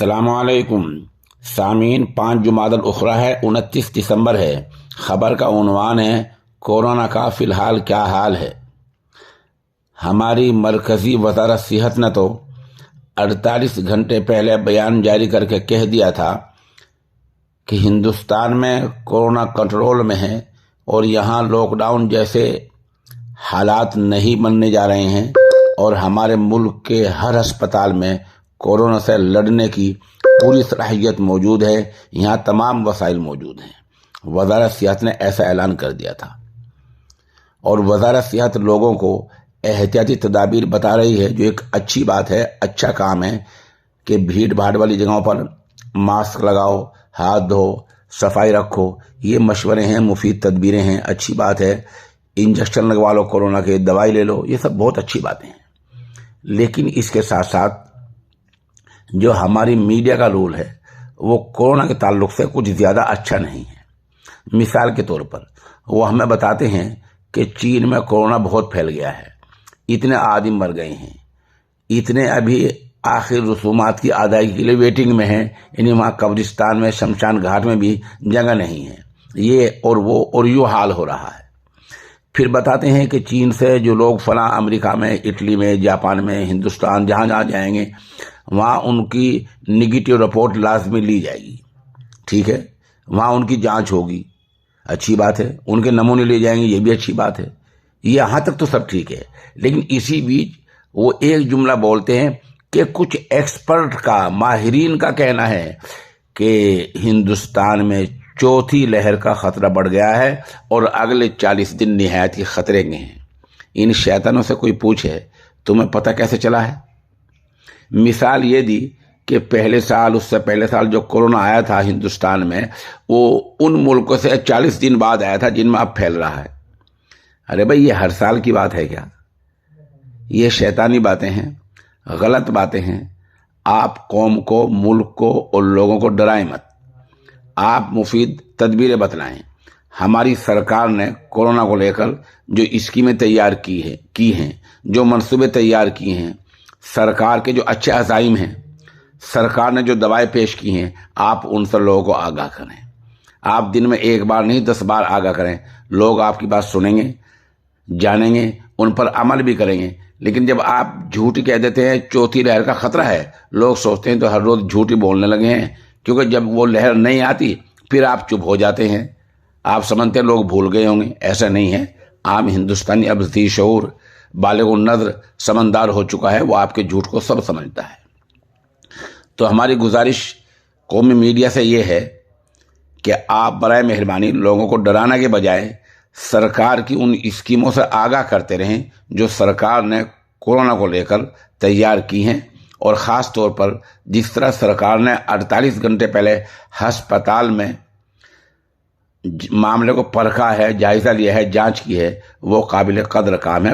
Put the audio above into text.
अस्सलाम वालेकुम सामीन। 5 जुमादल उखरा है, 29 दिसंबर है। खबर का उन्वान है कोरोना का फ़िलहाल क्या हाल है। हमारी मरकज़ी वज़ारत सेहत ने तो 48 घंटे पहले बयान जारी करके कह दिया था कि हिंदुस्तान में कोरोना कंट्रोल में है और यहाँ लॉकडाउन जैसे हालात नहीं बनने जा रहे हैं और हमारे मुल्क के हर अस्पताल में कोरोना से लड़ने की पूरी सलाहियत मौजूद है। यहाँ तमाम वसाइल मौजूद हैं। वज़ारत सेहत ने ऐसा ऐलान कर दिया था और वज़ारत सेहत लोगों को एहतियाती तदाबीर बता रही है, जो एक अच्छी बात है, अच्छा काम है कि भीड़ भाड़ वाली जगहों पर मास्क लगाओ, हाथ धो, सफाई रखो। ये मशवरे हैं, मुफीद तदबीरें हैं, अच्छी बात है। इंजेक्शन लगवा लो कोरोना के, दवाई ले लो, ये सब बहुत अच्छी बातें हैं। लेकिन इसके साथ साथ जो हमारी मीडिया का रोल है वो कोरोना के ताल्लुक से कुछ ज़्यादा अच्छा नहीं है। मिसाल के तौर पर वो हमें बताते हैं कि चीन में कोरोना बहुत फैल गया है, इतने आदमी मर गए हैं, इतने अभी आखिर रसूमात की अदायगी के लिए वेटिंग में हैं, इन्हें वहाँ कब्रिस्तान में, शमशान घाट में भी जगह नहीं है, ये और वो और यूँ हाल हो रहा है। फिर बताते हैं कि चीन से जो लोग फलां अमेरिका में, इटली में, जापान में, हिंदुस्तान जहाँ जहाँ जाएंगे वहाँ उनकी निगेटिव रिपोर्ट लाजमी ली जाएगी। ठीक है, वहाँ उनकी जांच होगी, अच्छी बात है। उनके नमूने लिए जाएंगे, ये भी अच्छी बात है। यहाँ तक तो सब ठीक है। लेकिन इसी बीच वो एक जुमला बोलते हैं कि कुछ एक्सपर्ट का, माहिरीन का कहना है कि हिंदुस्तान में चौथी लहर का खतरा बढ़ गया है और अगले 40 दिन निहायत ही खतरे के हैं। इन शैतानों से कोई पूछे तुम्हें पता कैसे चला है? मिसाल ये दी कि पहले साल, उससे पहले साल जो कोरोना आया था हिंदुस्तान में, वो उन मुल्कों से 40 दिन बाद आया था जिनमें अब फैल रहा है। अरे भाई, ये हर साल की बात है क्या? ये शैतानी बातें हैं, गलत बातें हैं। आप कौम को, मुल्क को और लोगों को डराएं मत, आप मुफीद तदबीरें बतलाएं। हमारी सरकार ने कोरोना को लेकर जो स्कीमें तैयार की हैं, जो मंसूबे तैयार किए हैं, सरकार के जो अच्छे अज़ाइम हैं, सरकार ने जो दवाएं पेश की हैं, आप उन सब लोगों को आगाह करें। आप दिन में एक बार नहीं 10 बार आगाह करें। लोग आपकी बात सुनेंगे, जानेंगे, उन पर अमल भी करेंगे। लेकिन जब आप झूठ कह देते हैं चौथी लहर का खतरा है, लोग सोचते हैं तो हर रोज झूठ ही बोलने लगे हैं, क्योंकि जब वो लहर नहीं आती फिर आप चुप हो जाते हैं। आप समझते हैं लोग भूल गए होंगे, ऐसा नहीं है। आम हिंदुस्तानी अब ज़ी शऊर, बालिग़ुन नज़र, समझदार हो चुका है, वो आपके झूठ को सब समझता है। तो हमारी गुजारिश कौमी मीडिया से ये है कि आप बराए मेहरबानी लोगों को डराने के बजाय सरकार की उन स्कीमों से आगाह करते रहें जो सरकार ने कोरोना को लेकर तैयार की हैं। और ख़ास तौर पर जिस तरह सरकार ने 48 घंटे पहले अस्पताल में मामले को परखा है, जायज़ा लिया है, जांच की है, वो काबिल कदर काम है।